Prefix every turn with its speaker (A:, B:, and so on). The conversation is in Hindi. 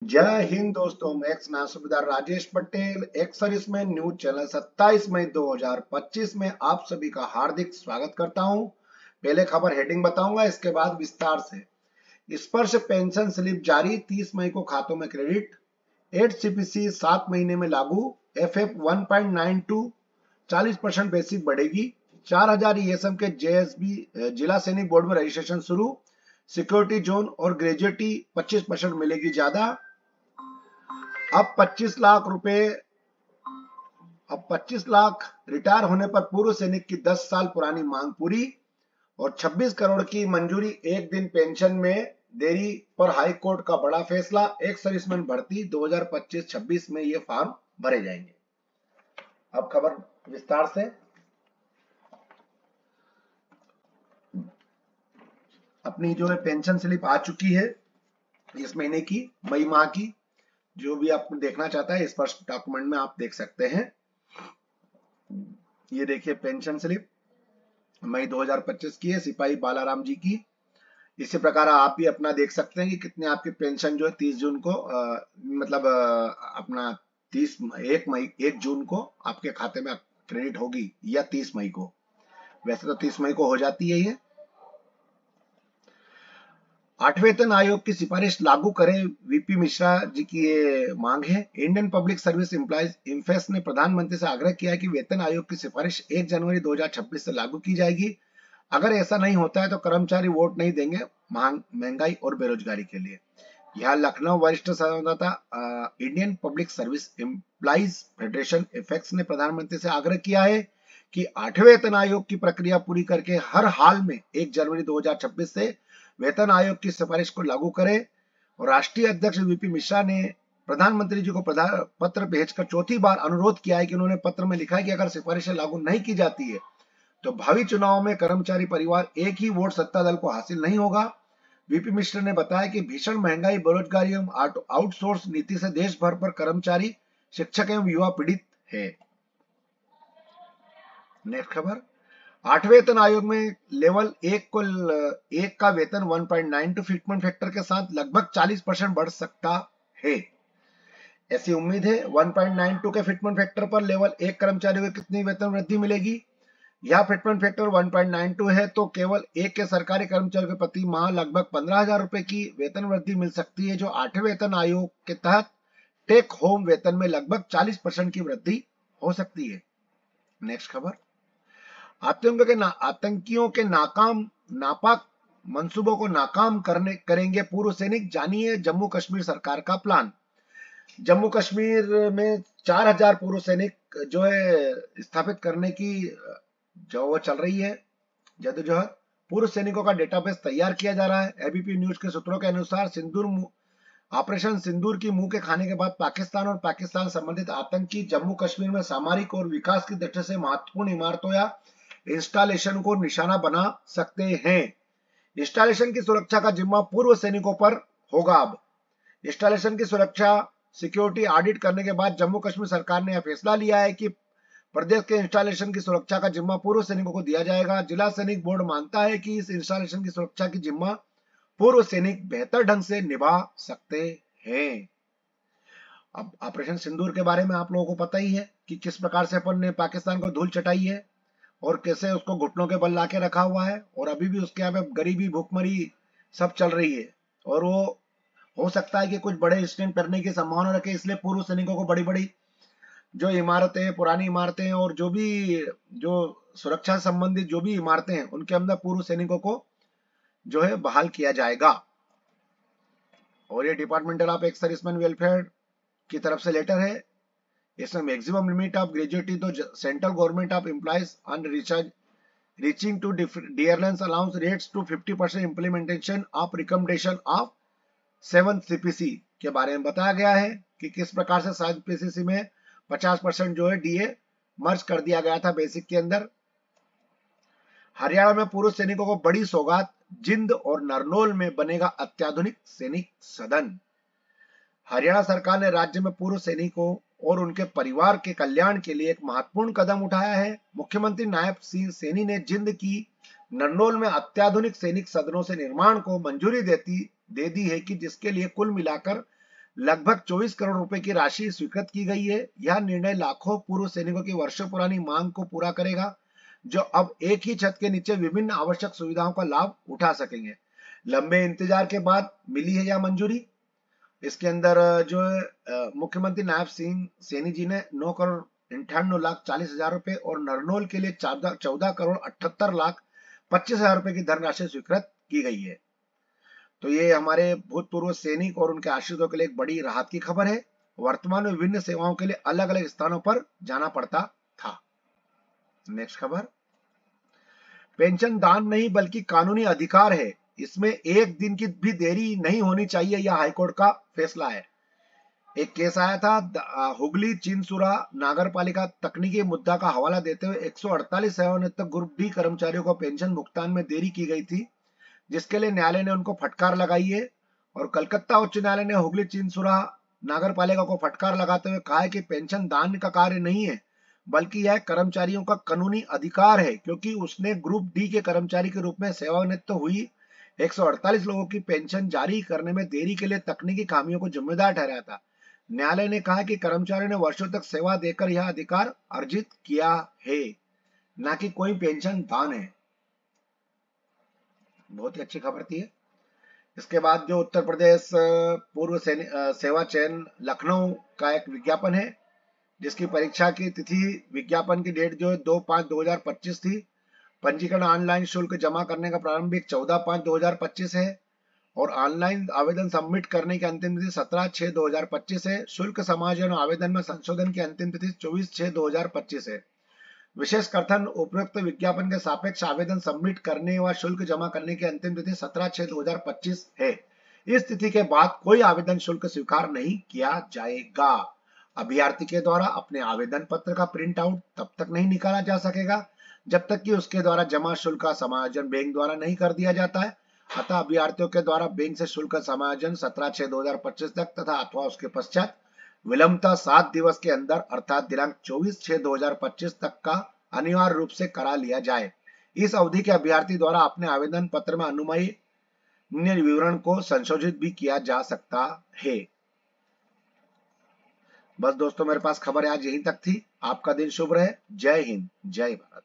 A: जय हिंद दोस्तों, मैं सूबेदार Rajesh Patel ex serviceman news channel 27 मई 2025 में आप सभी का हार्दिक स्वागत करता हूं। पहले खबर हेडिंग बताऊंगा, इसके बाद विस्तार से। स्पर्श पेंशन स्लिप जारी, 30 मई को खातों में क्रेडिट। 8 सीपीसी 7 महीने में लागू। एफएफ 1.92 40% बेसिक बढ़ेगी। 4000 ईएसएम के जेएसबी जिला सैनिक बोर्ड में रजिस्ट्रेशन शुरू। सिक्योरिटी जोन और ग्रेजुएटी 25% मिलेगी ज्यादा। अब 25 लाख रिटायर होने पर पूर्व सैनिक की 10 साल पुरानी मांग पूरी। और 26 करोड़ की मंजूरी एक दिन पेंशन में देरी पर हाई कोर्ट का बड़ा फैसला। एक सर्विसमैन भर्ती 2025-26 में ये फॉर्म भरे जाएंगे। अब खबर विस्तार से। अपनी जो है पेंशन स्लिप आ चुकी है इस महीने की, मई माह की। जो भी आप देखना चाहता है इस पर डॉक्यूमेंट में आप देख सकते हैं। ये देखिए पेंशन स्लिप मई 2025 की है, सिपाही बालाराम जी की। इसी प्रकार आप भी अपना देख सकते हैं कि कितने आपकी पेंशन जो है 30 जून को अपना 1 जून को आपके खाते में क्रेडिट होगी, या 30 मई को। वैसे तो 30 मई को हो जाती है ये। 8वें वेतन आयोग की सिफारिश लागू करें, वीपी मिश्रा जी की ये मांग है। इंडियन पब्लिक सर्विस एम्प्लॉइज इंफेस ने प्रधानमंत्री से आग्रह किया है कि वेतन आयोग की सिफारिश 1 जनवरी 2026 से लागू की जाएगी। अगर ऐसा नहीं होता है तो कर्मचारी वोट नहीं देंगे महंगाई और बेरोजगारी के लिए। यह लखनऊ वरिष्ठ संवाददाता Indian public service employees federation इफेक्स ने प्रधानमंत्री से आग्रह किया है कि 8वें वेतन आयोग की प्रक्रिया पूरी करके हर हाल में 1 जनवरी 2026 से वेतन आयोग की सिफारिश को लागू करे। और राष्ट्रीय अध्यक्ष वीपी मिश्रा ने प्रधानमंत्री जी को पत्र भेजकर चौथी बार अनुरोध किया है कि उन्होंने पत्र में लिखा है कि अगर सिफारिशें लागू नहीं की जाती है तो भावी चुनाव में कर्मचारी परिवार एक ही वोट सत्ता दल को हासिल नहीं होगा। वीपी मिश्र ने बताया कि भीषण महंगाई, बेरोजगारी एवं आउटसोर्स नीति से देश भर पर कर्मचारी, शिक्षक एवं युवा पीड़ित है। नेक्स्ट खबर। 8वें वेतन आयोग में लेवल 1 का वेतन 1.92 फिटमेंट फैक्टर के साथ लगभग 40% बढ़ सकता है, ऐसी उम्मीद है। 1.92 के फिटमेंट फैक्टर पर लेवल 1 कर्मचारियों को कितनी वेतन वृद्धि मिलेगी? यह फिटमेंट फैक्टर 1.92 है तो केवल एक के सरकारी कर्मचारियों को प्रति माह लगभग 15,000 रुपए की वेतन वृद्धि मिल सकती है, जो 8वें वेतन आयोग के तहत टेक होम वेतन में लगभग 40% की वृद्धि हो सकती है। नेक्स्ट खबर। आतंकियों के नापाक मंसूबों को नाकाम करेंगे पूर्व सैनिक, जानिए जम्मू कश्मीर सरकार का प्लान। जम्मू कश्मीर में 4000 पूर्व सैनिक जो है स्थापित करने की जो वो चल रही है जद्दोजहद। पूर्व सैनिकों का डेटाबेस तैयार किया जा रहा है। एबीपी न्यूज के सूत्रों के अनुसार ऑपरेशन सिंदूर की मुंह के खाने के बाद पाकिस्तान और पाकिस्तान संबंधित आतंकी जम्मू कश्मीर में सामरिक और विकास की दृष्टि से महत्वपूर्ण इमारतों या इंस्टॉलेशन को निशाना बना सकते हैं। इंस्टॉलेशन की सुरक्षा का जिम्मा पूर्व सैनिकों पर होगा। अब इंस्टॉलेशन की सुरक्षा सिक्योरिटी ऑडिट करने के बाद जम्मू कश्मीर सरकार ने यह फैसला लिया है कि प्रदेश के इंस्टॉलेशन की सुरक्षा का जिम्मा पूर्व सैनिकों को दिया जाएगा। जिला सैनिक बोर्ड मानता है कि इस इंस्टॉलेशन की सुरक्षा की जिम्मा पूर्व सैनिक बेहतर ढंग से निभा सकते हैं। अब ऑपरेशन सिंदूर के बारे में आप लोगों को पता ही है कि किस प्रकार से अपन ने पाकिस्तान को धूल चटाई है और कैसे उसको घुटनों के बल लाके रखा हुआ है, और अभी भी उसके यहाँ पे गरीबी, भूखमरी सब चल रही है। और वो हो सकता है कि कुछ बड़े इंसिडेंट करने की संभावना रखे, इसलिए पूर्व सैनिकों को बड़ी बड़ी जो इमारतें, पुरानी इमारतें और जो भी जो सुरक्षा संबंधित जो भी इमारतें हैं उनके अंदर पूर्व सैनिकों को जो है बहाल किया जाएगा। और ये departmental of ex serviceman welfare की तरफ से लेटर है। इसमें maximum limit of gratuity to central government of employees on recharge reaching to dearness allowance rates to 50% implementation of recommendation of 7 CPC के बारे में बताया गया है कि किस प्रकार से 7 सीपीसी में 50% जो है डीए मर्ज कर दिया गया था बेसिक के अंदर। हरियाणा में पूर्व सैनिकों को बड़ी सौगात, जिंद और नरनौल में बनेगा अत्याधुनिक सैनिक सदन। हरियाणा सरकार ने राज्य में पूर्व सैनिकों और उनके परिवार के कल्याण के लिए एक महत्वपूर्ण कदम उठाया है। मुख्यमंत्री नायब सिंह सैनी ने जिंद की नरनौल में अत्याधुनिक सैनिक सदनों से निर्माण को मंजूरी दे दी है कि जिसके लिए कुल मिलाकर लगभग 24 करोड़ रुपए की राशि स्वीकृत की गई है। यह निर्णय लाखों पूर्व सैनिकों की वर्षों पुरानी मांग को पूरा करेगा, जो अब एक ही छत के नीचे विभिन्न आवश्यक सुविधाओं का लाभ उठा सकेंगे। लंबे इंतजार के बाद मिली है यह मंजूरी। इसके अंदर जो मुख्यमंत्री नायब सिंह सैनी जी ने 9,98,40,000 रुपए और नरनौल के लिए 14,78,25,000 रुपए की धनराशि स्वीकृत की गई है। तो ये हमारे भूतपूर्व सैनिक और उनके आश्रितों के लिए एक बड़ी राहत की खबर है। वर्तमान में विभिन्न सेवाओं के लिए अलग अलग स्थानों पर जाना पड़ता था। नेक्स्ट खबर, पेंशन दान नहीं बल्कि कानूनी अधिकार है, इसमें एक दिन की भी देरी नहीं होनी चाहिए, यह हाईकोर्ट का फैसला है। एक केस आया था हुगली चिंसुरा नागर पालिका तकनीकी मुद्दा का हवाला देते हुए 148 सेवानिवृत्त ग्रुप डी कर्मचारियों को पेंशन भुगतान में देरी की गई थी, जिसके लिए न्यायालय ने उनको फटकार लगाई है। और कलकत्ता उच्च न्यायालय ने हुगली चिंसुरा नागर पालिका को फटकार लगाते हुए कहा है कि पेंशन दान का कार्य नहीं है, बल्कि यह कर्मचारियों का कानूनी अधिकार है, क्योंकि उसने ग्रुप डी के कर्मचारी के रूप में सेवानिवृत्त हुई 148 लोगों की पेंशन जारी करने में देरी के लिए तकनीकी खामियों को जिम्मेदार ठहराया था। न्यायालय ने कहा कि कर्मचारियों ने वर्षों तक सेवा देकर यह अधिकार अर्जित किया है, ना कि कोई पेंशन दान है। बहुत ही अच्छी खबर थी। इसके बाद जो उत्तर प्रदेश पूर्व सेवा चयन लखनऊ का एक विज्ञापन है, जिसकी परीक्षा की तिथि विज्ञापन की डेट जो है 2/5/2025 थी। पंजीकरण ऑनलाइन शुल्क जमा करने का प्रारंभिक 14/5/2025 है और ऑनलाइन आवेदन सबमिट करने की अंतिम तिथि 17/6/2025 है। शुल्क समायोजन आवेदन में संशोधन की अंतिम तिथि 24/6/2025 है। विशेष कथन, उपयुक्त विज्ञापन के सापेक्ष आवेदन सबमिट करने व शुल्क जमा करने की अंतिम तिथि 17/6/2025 है। इस तिथि के बाद कोई आवेदन शुल्क स्वीकार नहीं किया जाएगा। अभ्यर्थी के द्वारा अपने आवेदन पत्र का प्रिंट आउट तब तक नहीं निकाला जा सकेगा जब तक कि उसके द्वारा जमा शुल्क का समायोजन बैंक द्वारा नहीं कर दिया जाता है। अतः अभ्यर्थियों के द्वारा बैंक से शुल्क समायोजन 17/6/2025 तक तथा अथवा उसके पश्चात विलंबतः 7 दिवस के अंदर अर्थात दिनांक 24/6/2025 तक का अनिवार्य रूप से करा लिया जाए। इस अवधि के अभ्यर्थी द्वारा अपने आवेदन पत्र में अनुमति विवरण को संशोधित भी किया जा सकता है। बस दोस्तों, मेरे पास खबर आज यहीं तक थी। आपका दिन शुभ रहे। जय हिंद, जय भारत।